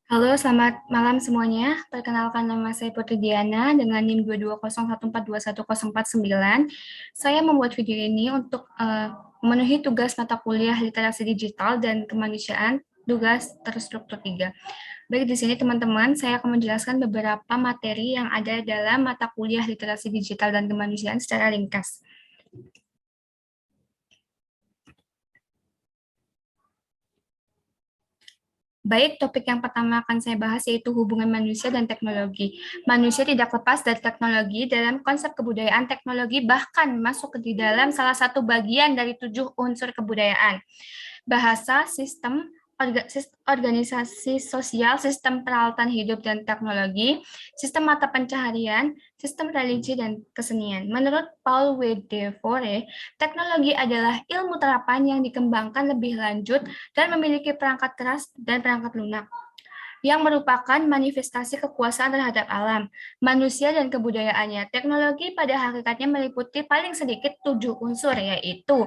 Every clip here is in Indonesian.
Halo, selamat malam semuanya. Perkenalkan nama saya Putri Diana dengan NIM 22014210449. Saya membuat video ini untuk memenuhi tugas mata kuliah literasi digital dan kemanusiaan, tugas terstruktur 3. Baik, di sini teman-teman, saya akan menjelaskan beberapa materi yang ada dalam mata kuliah literasi digital dan kemanusiaan secara ringkas. Baik, topik yang pertama akan saya bahas yaitu hubungan manusia dan teknologi. Manusia tidak lepas dari teknologi dalam konsep kebudayaan teknologi, bahkan masuk ke di dalam salah satu bagian dari 7 unsur kebudayaan. Bahasa, sistem, organisasi sosial, sistem peralatan hidup dan teknologi, sistem mata pencaharian, sistem religi dan kesenian. Menurut Paul W. DeVore, teknologi adalah ilmu terapan yang dikembangkan lebih lanjut dan memiliki perangkat keras dan perangkat lunak yang merupakan manifestasi kekuasaan terhadap alam, manusia, dan kebudayaannya. Teknologi pada hakikatnya meliputi paling sedikit 7 unsur, yaitu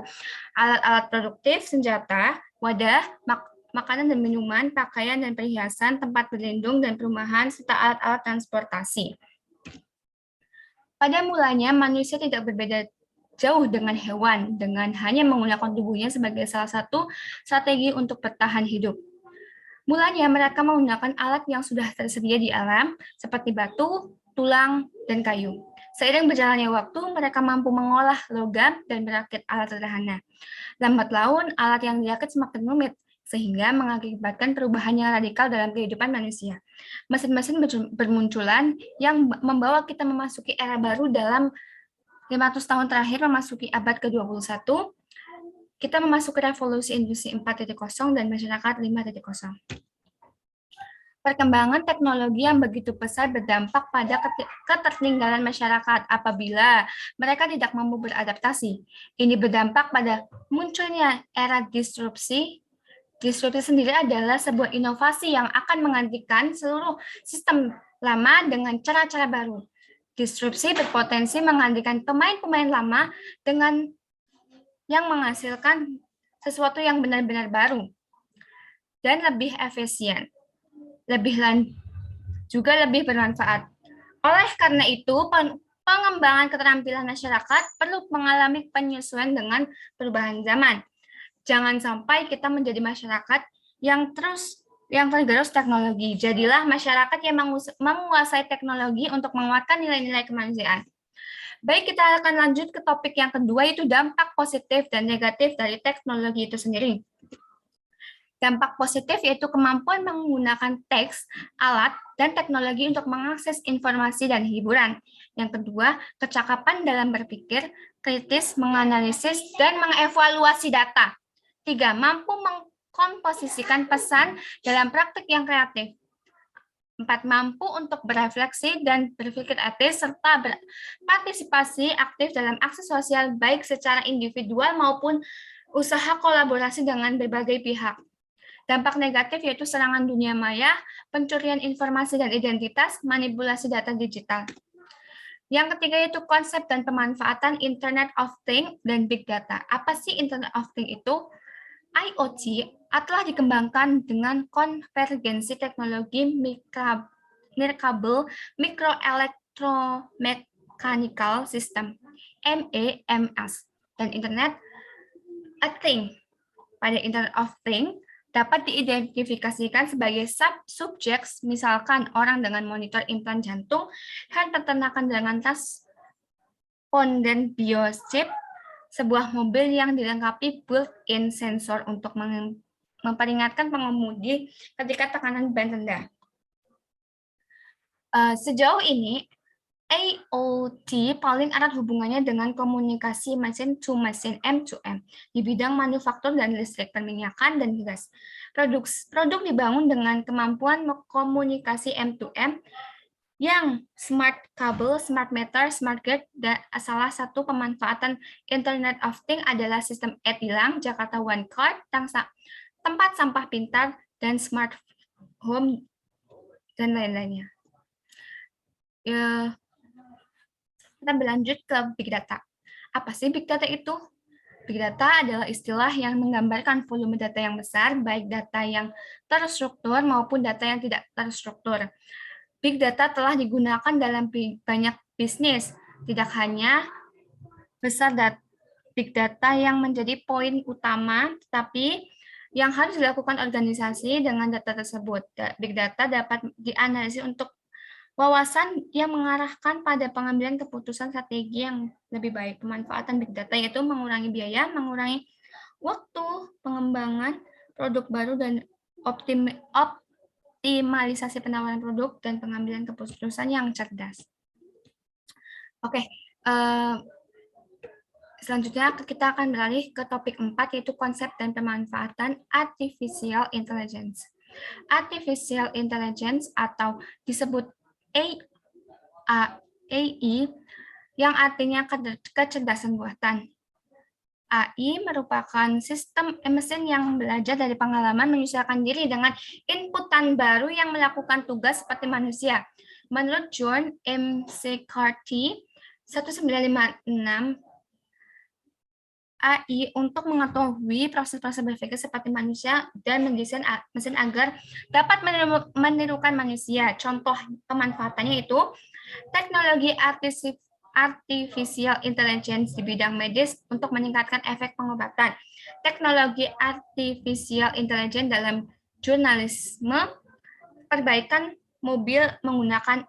alat-alat produktif, senjata, wadah, makanan dan minuman, pakaian dan perhiasan, tempat berlindung dan perumahan, serta alat-alat transportasi. Pada mulanya, manusia tidak berbeda jauh dengan hewan, dengan hanya menggunakan tubuhnya sebagai salah satu strategi untuk bertahan hidup. Mulanya mereka menggunakan alat yang sudah tersedia di alam, seperti batu, tulang, dan kayu. Seiring berjalannya waktu, mereka mampu mengolah logam dan merakit alat sederhana. Lambat laun, alat yang dirakit semakin rumit, sehingga mengakibatkan perubahan yang radikal dalam kehidupan manusia. Mesin-mesin bermunculan yang membawa kita memasuki era baru dalam 500 tahun terakhir, memasuki abad ke-21, kita memasuki revolusi industri 4.0 dan masyarakat 5.0. Perkembangan teknologi yang begitu pesat berdampak pada ketertinggalan masyarakat apabila mereka tidak mampu beradaptasi. Ini berdampak pada munculnya era disrupsi. Disrupsi sendiri adalah sebuah inovasi yang akan menggantikan seluruh sistem lama dengan cara-cara baru. Disrupsi berpotensi menggantikan pemain-pemain lama dengan yang menghasilkan sesuatu yang benar-benar baru dan lebih efisien, juga lebih bermanfaat. Oleh karena itu, pengembangan keterampilan masyarakat perlu mengalami penyesuaian dengan perubahan zaman. Jangan sampai kita menjadi masyarakat yang tergerus teknologi. Jadilah masyarakat yang menguasai teknologi untuk menguatkan nilai-nilai kemanusiaan. Baik, kita akan lanjut ke topik yang kedua, yaitu dampak positif dan negatif dari teknologi itu sendiri. Dampak positif yaitu kemampuan menggunakan teks, alat, dan teknologi untuk mengakses informasi dan hiburan. Yang kedua, kecakapan dalam berpikir, kritis, menganalisis, dan mengevaluasi data. Tiga, mampu mengkomposisikan pesan dalam praktik yang kreatif. 4, mampu untuk berefleksi dan berpikir etis, serta berpartisipasi aktif dalam aksi sosial baik secara individual maupun usaha kolaborasi dengan berbagai pihak. Dampak negatif yaitu serangan dunia maya, pencurian informasi dan identitas, manipulasi data digital. Yang ketiga yaitu konsep dan pemanfaatan Internet of Things dan Big Data. Apa sih Internet of Things itu? IoT telah dikembangkan dengan konvergensi teknologi nirkabel microelectromechanical system (MEMS) dan Internet of Things. Pada Internet of Things dapat diidentifikasikan sebagai subjek, misalkan orang dengan monitor implan jantung, hewan peternakan dengan responden biochip, sebuah mobil yang dilengkapi built-in sensor untuk memperingatkan pengemudi ketika tekanan ban rendah. Sejauh ini, IoT paling erat hubungannya dengan komunikasi mesin to mesin M2M di bidang manufaktur dan listrik, perminyakan, dan gas. Produk dibangun dengan kemampuan komunikasi M2M yang smart kabel, smart meter, smart grid, dan salah satu pemanfaatan Internet of Things adalah sistem e-tilang, Jakarta One Card, tempat sampah pintar, dan smart home, dan lain-lainnya. Kita berlanjut ke Big Data. Apa sih Big Data itu? Big data adalah istilah yang menggambarkan volume data yang besar, baik data yang terstruktur maupun data yang tidak terstruktur. Big data telah digunakan dalam banyak bisnis, tidak hanya besar big data yang menjadi poin utama, tetapi yang harus dilakukan organisasi dengan data tersebut. Big data dapat dianalisis untuk wawasan yang mengarahkan pada pengambilan keputusan strategi yang lebih baik. Pemanfaatan big data yaitu mengurangi biaya, mengurangi waktu pengembangan produk baru, dan optimalisasi penawaran produk dan pengambilan keputusan yang cerdas. Oke, selanjutnya kita akan beralih ke topik 4, yaitu konsep dan pemanfaatan artificial intelligence. Artificial intelligence atau disebut AI yang artinya kecerdasan buatan. AI merupakan sistem mesin yang belajar dari pengalaman, menyesuaikan diri dengan inputan baru yang melakukan tugas seperti manusia. Menurut John McCarthy, 1956, AI untuk mengetahui proses-proses berpikir seperti manusia dan mendesain mesin agar dapat menirukan manusia. Contoh pemanfaatannya itu teknologi artificial intelligence di bidang medis untuk meningkatkan efek pengobatan. Teknologi artificial intelligence dalam jurnalisme, perbaikan mobil menggunakan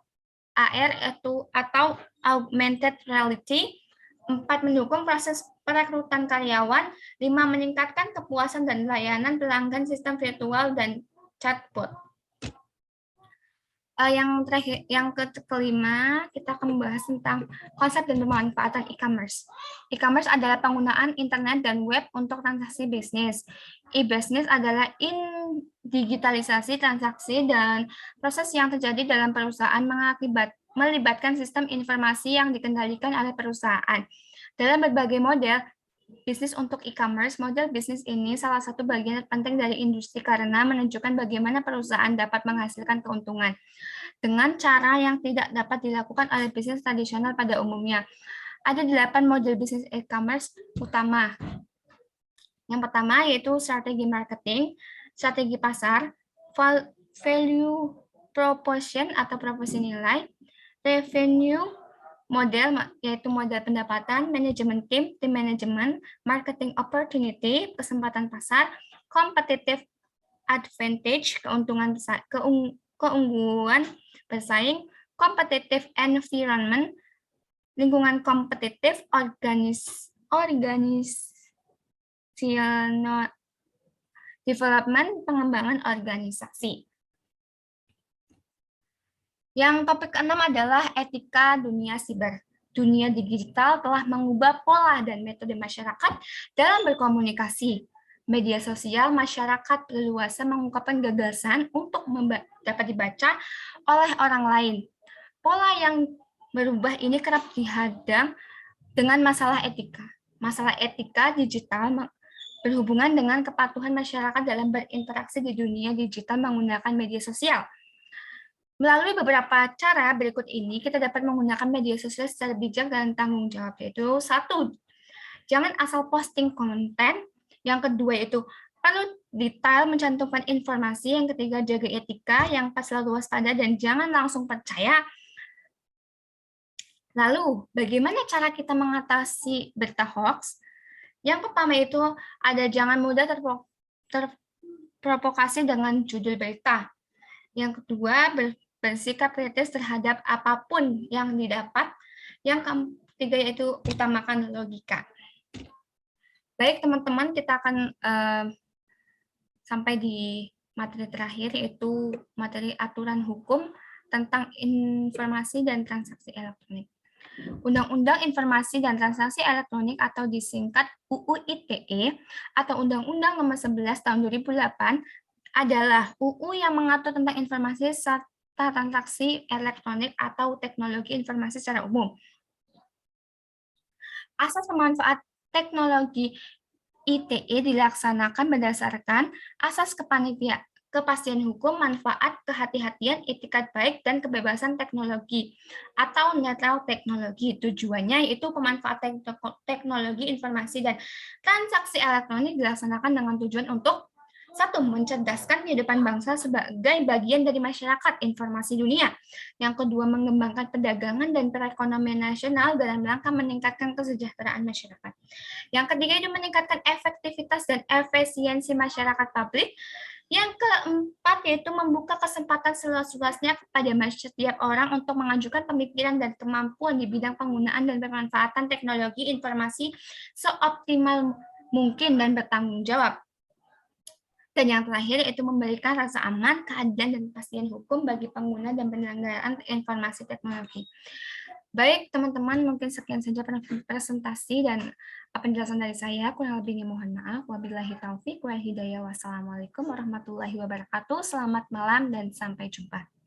AR atau augmented reality. 4, mendukung proses perekrutan karyawan. 5, meningkatkan kepuasan dan layanan pelanggan sistem virtual dan chatbot. Yang terakhir, yang kelima, kita akan membahas tentang konsep dan pemanfaatan e-commerce. E-commerce adalah penggunaan internet dan web untuk transaksi bisnis. E-business adalah digitalisasi transaksi dan proses yang terjadi dalam perusahaan melibatkan sistem informasi yang dikendalikan oleh perusahaan. Dalam berbagai model bisnis untuk e-commerce, model bisnis ini salah satu bagian penting dari industri karena menunjukkan bagaimana perusahaan dapat menghasilkan keuntungan dengan cara yang tidak dapat dilakukan oleh bisnis tradisional pada umumnya. Ada 8 model bisnis e-commerce utama. Yang pertama yaitu strategi marketing, strategi pasar, value proposition atau proporsi nilai, revenue model yaitu model pendapatan, manajemen tim manajemen, marketing opportunity, kesempatan pasar, competitive advantage, keunggulan bersaing, competitive environment, lingkungan kompetitif, organizational development, pengembangan organisasi. Yang topik ke-6 adalah etika dunia siber. Dunia digital telah mengubah pola dan metode masyarakat dalam berkomunikasi. Media sosial, masyarakat leluasa mengungkapkan gagasan untuk dapat dibaca oleh orang lain. Pola yang berubah ini kerap dihadang dengan masalah etika. Masalah etika digital berhubungan dengan kepatuhan masyarakat dalam berinteraksi di dunia digital menggunakan media sosial. Melalui beberapa cara berikut ini, kita dapat menggunakan media sosial secara bijak dan tanggung jawab, yaitu 1, jangan asal posting konten. Yang kedua itu perlu detail mencantumkan informasi. Yang ketiga, jaga etika. Yang 4, selalu waspada dan jangan langsung percaya. Lalu, bagaimana cara kita mengatasi berita hoax? Yang pertama itu ada jangan mudah terprovokasi dengan judul berita. Yang kedua, bersikap kritis terhadap apapun yang didapat. Yang ketiga yaitu utamakan logika. Baik teman-teman, kita akan sampai di materi terakhir, yaitu materi aturan hukum tentang informasi dan transaksi elektronik. Undang-Undang Informasi dan Transaksi Elektronik atau disingkat UU ITE atau Undang-Undang Nomor 11 Tahun 2008 adalah UU yang mengatur tentang informasi serta transaksi elektronik atau teknologi informasi secara umum. Asas pemanfaat teknologi ITE dilaksanakan berdasarkan asas kepastian hukum, manfaat, kehati-hatian, itikat baik, dan kebebasan teknologi atau netral teknologi. Tujuannya yaitu pemanfaatan teknologi informasi dan transaksi elektronik dilaksanakan dengan tujuan untuk satu, mencerdaskan kehidupan bangsa sebagai bagian dari masyarakat informasi dunia. Yang kedua, mengembangkan perdagangan dan perekonomian nasional dalam rangka meningkatkan kesejahteraan masyarakat. Yang ketiga, itu meningkatkan efektivitas dan efisiensi masyarakat publik. Yang keempat, yaitu membuka kesempatan seluas-luasnya kepada setiap orang untuk mengajukan pemikiran dan kemampuan di bidang penggunaan dan pemanfaatan teknologi informasi seoptimal mungkin dan bertanggung jawab. Dan yang terakhir yaitu memberikan rasa aman, keadilan, dan kepastian hukum bagi pengguna dan penyelenggaraan informasi teknologi. Baik, teman-teman, mungkin sekian saja presentasi dan penjelasan dari saya. Kurang lebihnya mohon maaf. Wabillahi taufik wal hidayah. Wassalamualaikum warahmatullahi wabarakatuh. Selamat malam dan sampai jumpa.